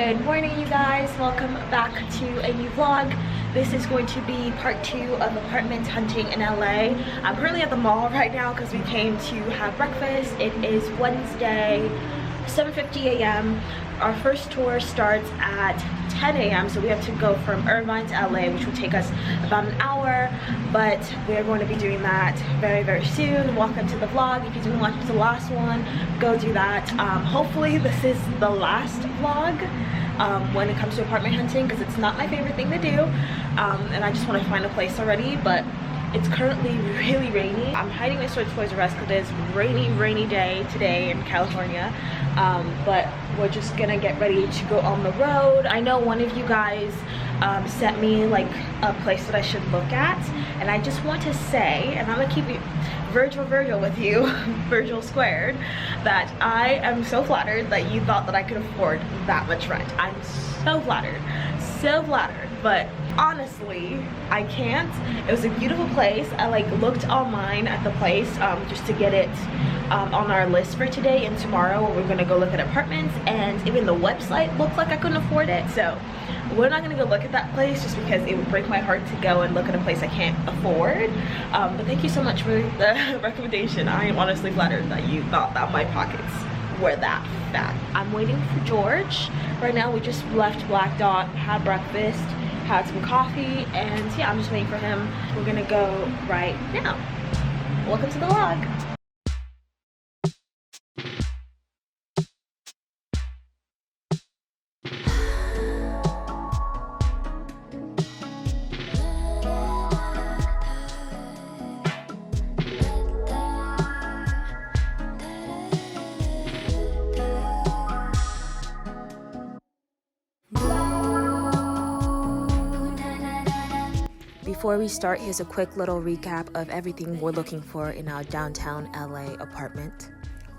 Good morning, you guys. Welcome back to a new vlog. This is going to be part 2 of apartment hunting in LA. I'm currently at the mall right now because we came to have breakfast. It is Wednesday, 7:50 a.m. Our first tour starts at 10 a.m. so we have to go from Irvine to LA, which will take us about an hour, but we're going to be doing that very soon. Welcome to the vlog. If you didn't watch the last one, go do that. Hopefully this is the last vlog when it comes to apartment hunting, because it's not my favorite thing to do, and I just want to find a place already, but it's currently really rainy. I'm hiding next to Toys R Us because it's rainy day today in California. But we're just gonna get ready to go on the road. I know one of you guys sent me like a place that I should look at, and I just want to say, and I'm gonna keep it Virgil with you, Virgil squared, that I am so flattered that you thought that I could afford that much rent. I'm so flattered, but honestly I can't. It was a beautiful place. I like looked online at the place just to get it on our list for today and tomorrow, where we're gonna go look at apartments, and even the website looked like I couldn't afford it, so we're not gonna go look at that place just because it would break my heart to go and look at a place I can't afford. But thank you so much for the recommendation. I am honestly flattered that you thought that my pockets were that fat. I'm waiting for George. Right now we just left Black Dot, had breakfast, had some coffee, and yeah, I'm just waiting for him. We're gonna go right now. Welcome to the vlog. Before we start, here's a quick little recap of everything we're looking for in our downtown LA apartment.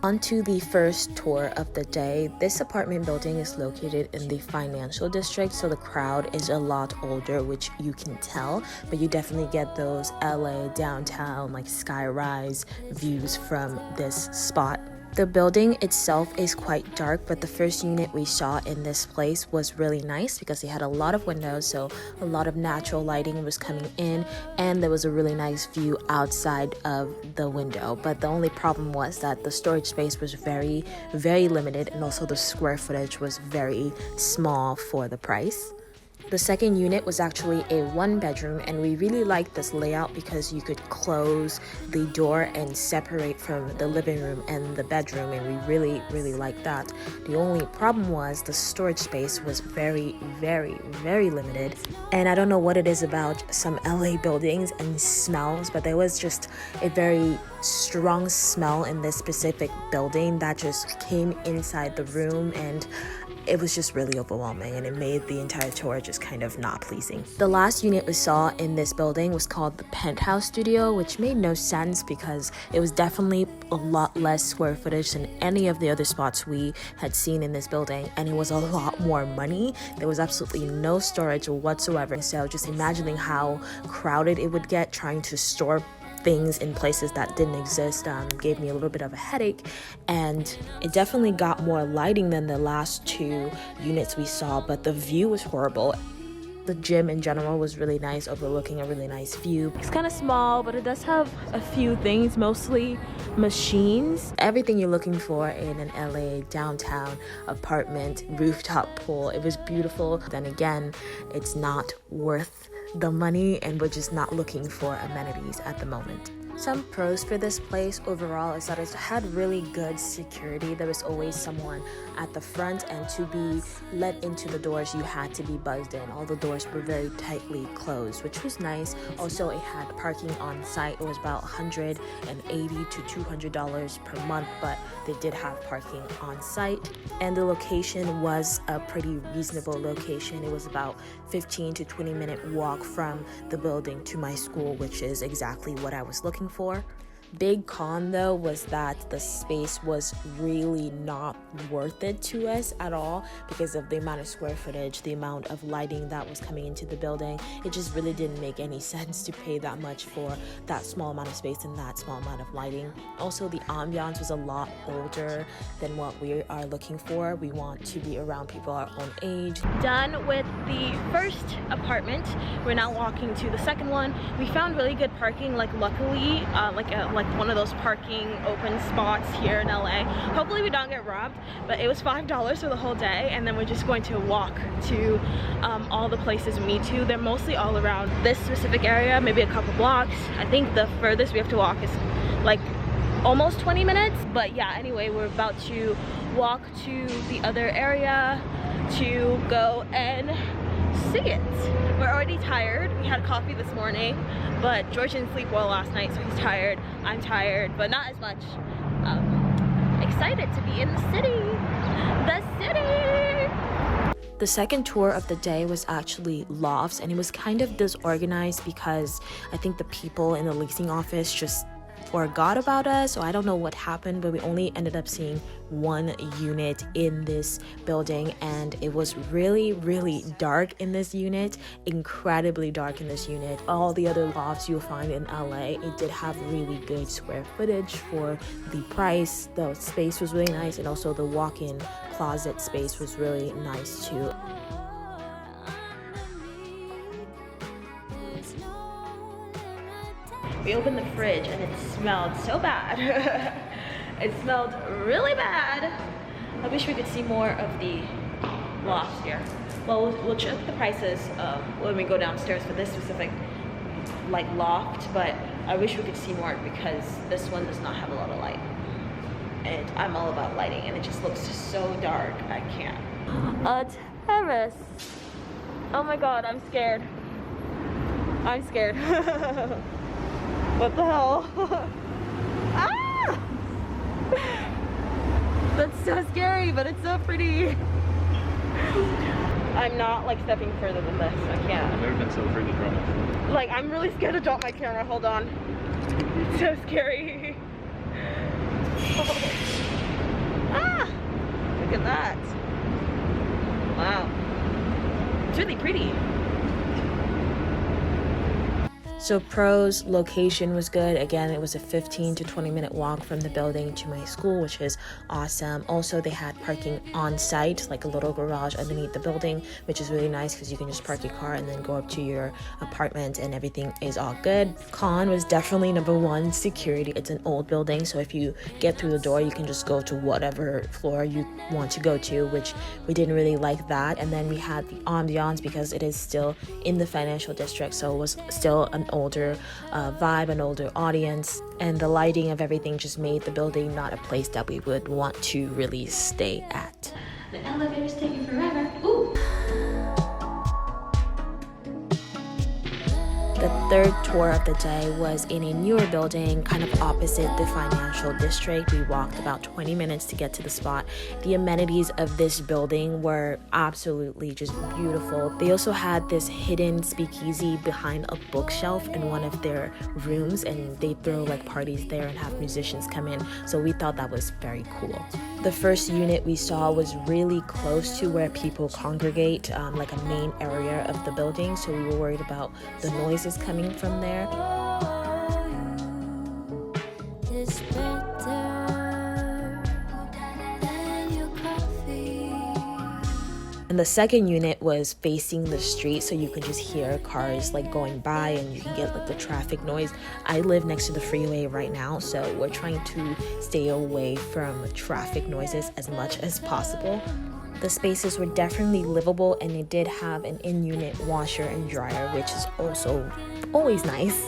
On to the first tour of the day. This apartment building is located in the financial district, so the crowd is a lot older, which you can tell, but you definitely get those LA downtown like skyrise views from this spot. The building itself is quite dark, but the first unit we saw in this place was really nice because it had a lot of windows, so a lot of natural lighting was coming in, and there was a really nice view outside of the window. But the only problem was that the storage space was very limited, and also the square footage was very small for the price. The second unit was actually a 1-bedroom, and we really liked this layout because you could close the door and separate from the living room and the bedroom, and we really liked that. The only problem was the storage space was very limited, and I don't know what it is about some LA buildings and smells, but there was just a very strong smell in this specific building that just came inside the room, and it was just really overwhelming, and it made the entire tour just kind of not pleasing. The last unit we saw in this building was called the Penthouse Studio, which made no sense because it was definitely a lot less square footage than any of the other spots we had seen in this building, and it was a lot more money. There was absolutely no storage whatsoever, so just imagining how crowded it would get trying to store things in places that didn't exist gave me a little bit of a headache, and it definitely got more lighting than the last 2 units we saw, but the view was horrible. The gym in general was really nice, overlooking a really nice view. It's kind of small, but it does have a few things, mostly machines. Everything you're looking for in an LA downtown apartment, rooftop pool. It was beautiful. Then again, it's not worth the money, and we're just not looking for amenities at the moment. Some pros for this place overall is that it had really good security. There was always someone at the front, and to be let into the doors you had to be buzzed in. All the doors were very tightly closed, which was nice. Also, it had parking on site. It was about $180 to $200 per month, but they did have parking on site, and the location was a pretty reasonable location. It was about 15 to 20 minute walk from the building to my school, which is exactly what I was looking for. Big con though was that the space was really not worth it to us at all because of the amount of square footage, the amount of lighting that was coming into the building. It just really didn't make any sense to pay that much for that small amount of space and that small amount of lighting. Also, the ambiance was a lot older than what we are looking for. We want to be around people our own age. Done with the first apartment. We're now walking to the second one. We found really good parking, like luckily, like one of those parking open spots here in LA. Hopefully we don't get robbed, but it was $5 for the whole day, and then we're just going to walk to all the places we need to. They're mostly all around this specific area, maybe a couple blocks. I think the furthest we have to walk is like almost 20 minutes, but yeah, anyway, we're about to walk to the other area to go and see it. We're already tired. We had coffee this morning, but George didn't sleep well last night, so he's tired. I'm tired, but not as much. Excited to be in the city. The city! The second tour of the day was actually lofts, and it was kind of disorganized because I think the people in the leasing office just forgot about us, so I don't know what happened, but we only ended up seeing one unit in this building, and it was really dark in this unit, incredibly dark in this unit. All the other lofts you'll find in LA, it did have really good square footage for the price. The space was really nice, and also the walk-in closet space was really nice too. We opened the fridge and it smelled so bad. It smelled really bad. I wish we could see more of the lofts here. Well, we'll check the prices when we go downstairs for this specific like loft, but I wish we could see more because this one does not have a lot of light. And I'm all about lighting, and it just looks so dark. I can't. A terrace. Oh my god, I'm scared. I'm scared. What the hell? Ah! That's so scary, but it's so pretty. I'm not like stepping further than this. I can't. I've never been so afraid to drop my camera. Like, I'm really scared to drop my camera. Hold on. It's so scary. Oh. Ah! Look at that. Wow. It's really pretty. So pros, location was good. Again, it was a 15 to 20 minute walk from the building to my school, which is awesome. Also, they had parking on site, like a little garage underneath the building, which is really nice because you can just park your car and then go up to your apartment and everything is all good. Con was definitely number one, security. It's an old building, so if you get through the door, you can just go to whatever floor you want to go to, which we didn't really like that. And then we had the ambiance because it is still in the financial district, so it was still an older vibe, an older audience, and the lighting of everything just made the building not a place that we would want to really stay at. The elevator's taking forever. Ooh. The third tour of the day was in a newer building, kind of opposite the financial district. We walked about 20 minutes to get to the spot. The amenities of this building were absolutely just beautiful. They also had this hidden speakeasy behind a bookshelf in one of their rooms, and they throw like parties there and have musicians come in. So we thought that was very cool. The first unit we saw was really close to where people congregate, like a main area of the building. So we were worried about the noises coming from there. And the second unit was facing the street, so you could just hear cars like going by and you can get like the traffic noise. I live next to the freeway right now, so we're trying to stay away from traffic noises as much as possible. The spaces were definitely livable, and it did have an in-unit washer and dryer, which is also always nice.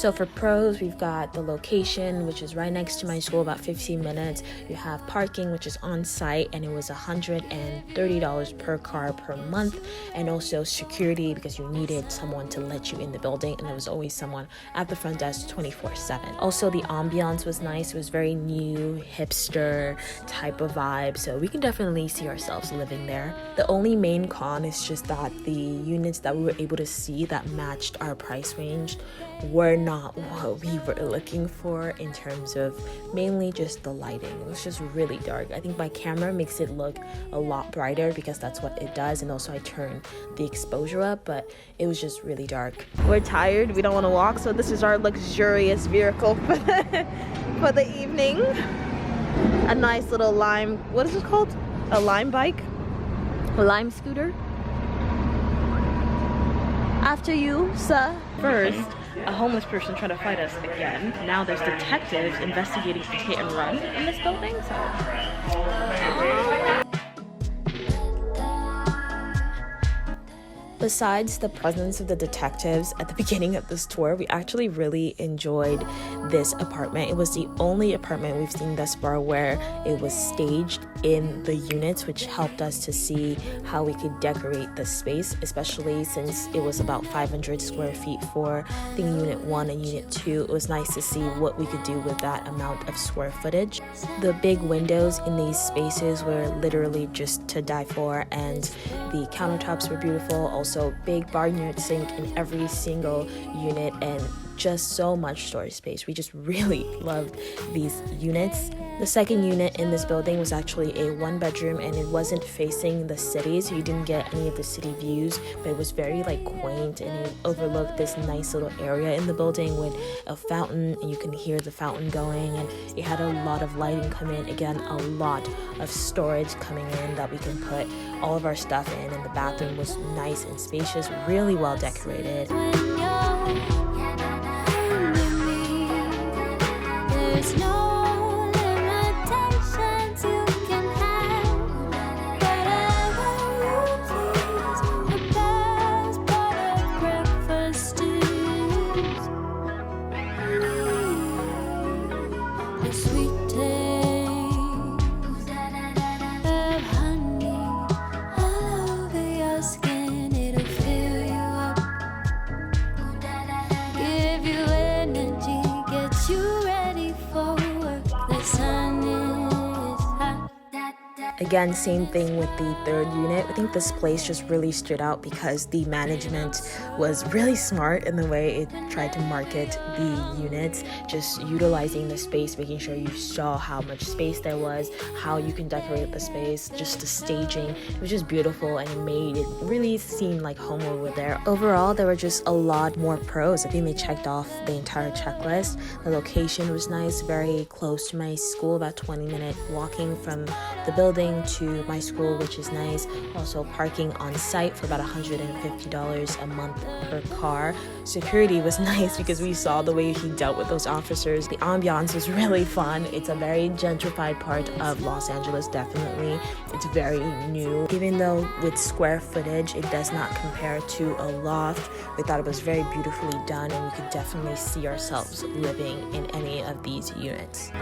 So for pros, we've got the location, which is right next to my school, about 15 minutes. You have parking, which is on site, and it was $130 per car per month. And also security, because you needed someone to let you in the building, and there was always someone at the front desk 24/7. Also, the ambiance was nice. It was very new, hipster type of vibe, so we can definitely see ourselves living there. The only main con is just that the units that we were able to see that matched our price range were not what we were looking for in terms of mainly just the lighting. It was just really dark. I think my camera makes it look a lot brighter because that's what it does, and also I turn the exposure up, but it was just really dark. We're tired, we don't want to walk, so this is our luxurious vehicle for the evening. A nice little lime, what is it called? A lime bike? A lime scooter? After you, sir. First, a homeless person tried to fight us again. Now there's detectives investigating a hit and run in this building, Besides the presence of the detectives at the beginning of this tour, we actually really enjoyed this apartment. It was the only apartment we've seen thus far where it was staged in the units, which helped us to see how we could decorate the space, especially since it was about 500 square feet for, I think, Unit 1 and Unit 2. It was nice to see what we could do with that amount of square footage. The big windows in these spaces were literally just to die for, and the countertops were beautiful. Also, big barnyard sink in every single unit, and just so much storage space. We just really loved these units. The second unit in this building was actually a 1-bedroom, and it wasn't facing the city, so you didn't get any of the city views, but it was very quaint, and it overlooked this nice little area in the building with a fountain, and you can hear the fountain going, and it had a lot of lighting come in. Again, a lot of storage coming in that we can put all of our stuff in, and the bathroom was nice and spacious, really well decorated. There's no limitations you can have. Whatever you please, the best part of breakfast is the sweet taste of honey all over your skin. It'll fill you up, give you energy, get you ready for work. The sun is hot. Again, same thing with the third unit. I think this place just really stood out because the management was really smart in the way it tried to market the units, just utilizing the space, making sure you saw how much space there was, how you can decorate the space, just the staging. It was just beautiful, and it made it really seem like home over there. Overall, there were just a lot more pros. I think they checked off the entire checklist. The location was nice, very close to my school, about 20-minute walking from the building to my school, which is nice. Also, parking on site for about $150 a month per car. Security was nice because we saw the way he dealt with those officers. The ambiance was really fun. It's a very gentrified part of Los Angeles, definitely. It's very new. Even though with square footage, it does not compare to a loft, we thought it was very beautifully done, and we could definitely see ourselves living in any of these units.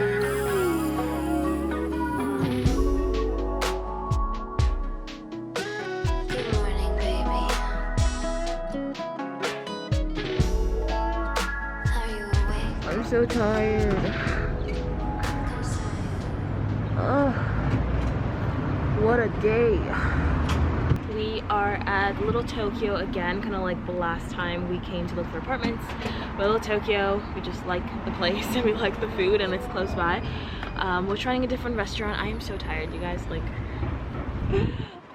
I'm so tired. Oh, what a day. We are at Little Tokyo again, kind of like the last time we came to look for apartments. But Little Tokyo, we just like the place and we like the food, and it's close by. We're trying a different restaurant. I am so tired, you guys.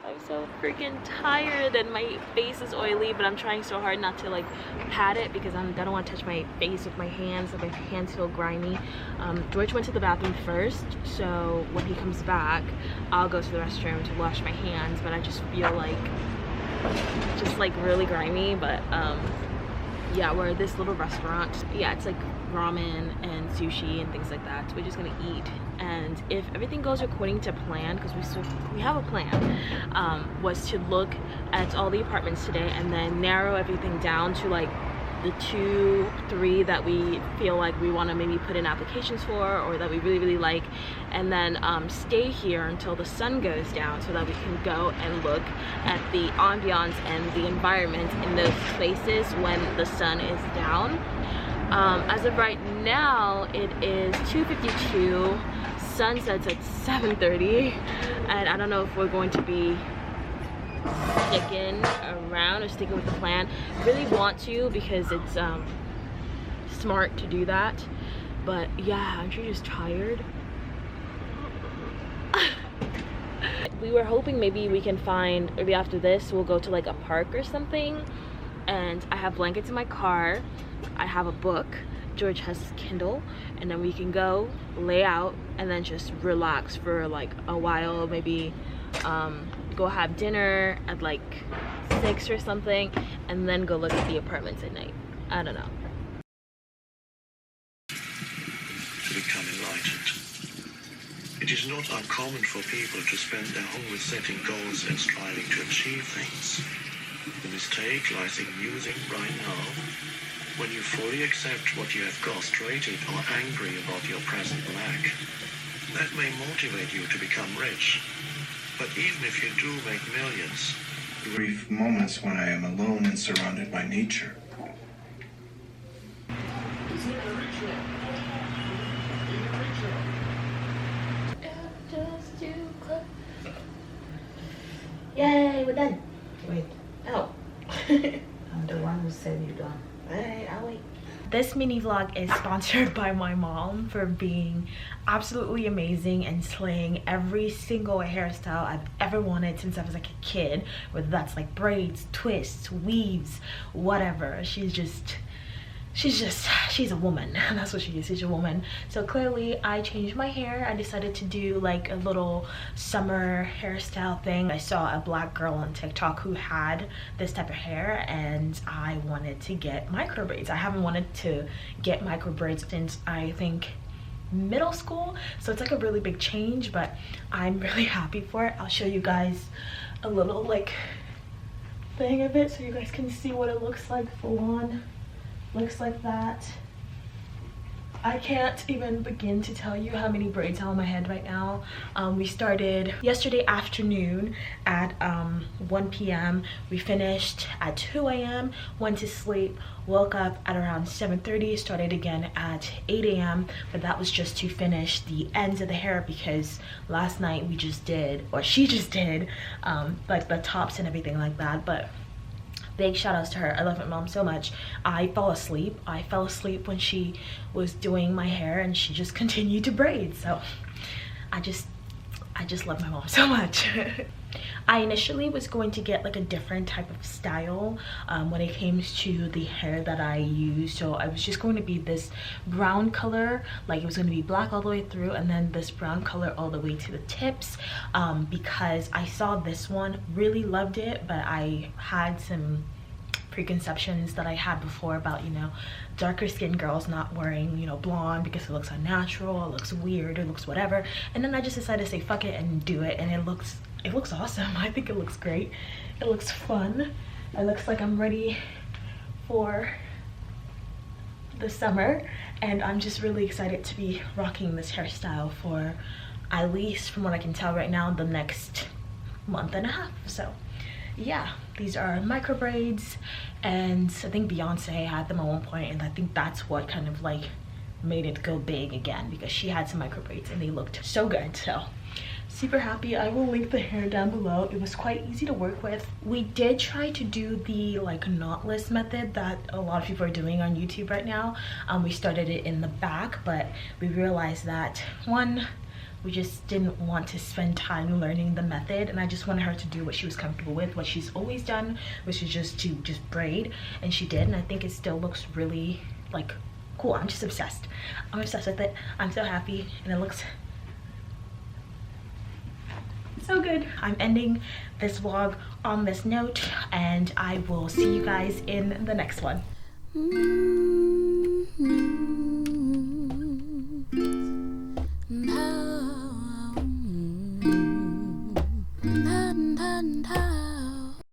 I'm so freaking tired, and my face is oily, but I'm trying so hard not to pat it because I don't want to touch my face with my hands. My hands feel grimy. George went to the bathroom first, so when he comes back, I'll go to the restroom to wash my hands, but I just feel really grimy. But yeah, we're at this little restaurant. Yeah, it's ramen and sushi and things like that, so we're just gonna eat. And if everything goes according to plan, because we have a plan, was to look at all the apartments today and then narrow everything down to the 2-3 that we feel like we want to maybe put in applications for, or that we really like, and then stay here until the sun goes down so that we can go and look at the ambiance and the environment in those places when the sun is down. As of right now, it is 2:52. Sun sets at 7:30, and I don't know if we're going to be sticking around or sticking with the plan. Really want to, because it's smart to do that, but yeah, I'm just tired. We were hoping maybe we can find, maybe after this we'll go to like a park or something, and I have blankets in my car, I have a book, George has his Kindle, and then we can go lay out and then just relax for like a while, maybe go have dinner at like 6 or something, and then go look at the apartments at night. I don't know. To become enlightened. It is not uncommon for people to spend their whole setting goals and striving to achieve things. The mistake lies in using right now, when you fully accept what you have got, frustrated or angry about your present lack. That may motivate you to become rich. But even if you do make millions, brief moments when I am alone and surrounded by nature. Yay, we're done. Wait, Oh. I'm the one who said you're done. Alright, I'll wait. This mini vlog is sponsored by my mom for being absolutely amazing and slaying every single hairstyle I've ever wanted since I was like a kid, whether that's like braids, twists, weaves, whatever. She's a woman. That's what she is. She's a woman. So clearly I changed my hair. I decided to do like a little summer hairstyle thing. I saw a black girl on TikTok who had this type of hair, and I wanted to get micro braids. I haven't wanted to get micro braids since I think middle school, so it's like a really big change, but I'm really happy for it. I'll show you guys a little like thing of it so you guys can see what it looks like full on. Looks like that. I can't even begin to tell you how many braids are on my head right now. We started yesterday afternoon at 1 p.m. We finished at 2 a.m. Went to sleep, woke up at around 7:30, started again at 8 a.m. But that was just to finish the ends of the hair, because last night we just did, or she just did, like the tops and everything like that. But big shout outs to her. I love my mom so much. I fell asleep when she was doing my hair, and she just continued to braid. So I just love my mom so much. I initially was going to get like a different type of style when it came to the hair that I use. So I was just going to be this brown color, like it was going to be black all the way through, and then this brown color all the way to the tips, because I saw this one, really loved it, but I had some preconceptions that I had before about, you know, darker skinned girls not wearing, you know, blonde because it looks unnatural, it looks weird, it looks whatever. And then I just decided to say fuck it and do it, and it looks awesome. I think it looks great. It looks fun. It looks like I'm ready for the summer, and I'm just really excited to be rocking this hairstyle for, at least from what I can tell right now, the next month and a half. So yeah, these are micro braids, and I think Beyonce had them at one point, and I think that's what kind of like made it go big again, because she had some micro braids and they looked so good. So super happy. I will link the hair down below. It was quite easy to work with. We did try to do the like knotless method that a lot of people are doing on YouTube right now. We started it in the back, but we realized that one, we just didn't want to spend time learning the method, and I just wanted her to do what she was comfortable with, what she's always done, which is just to braid, and she did, and I think it still looks really like cool. I'm just obsessed. I'm obsessed with it. I'm so happy, and it looks so good. I'm ending this vlog on this note, and I will see you guys in the next one.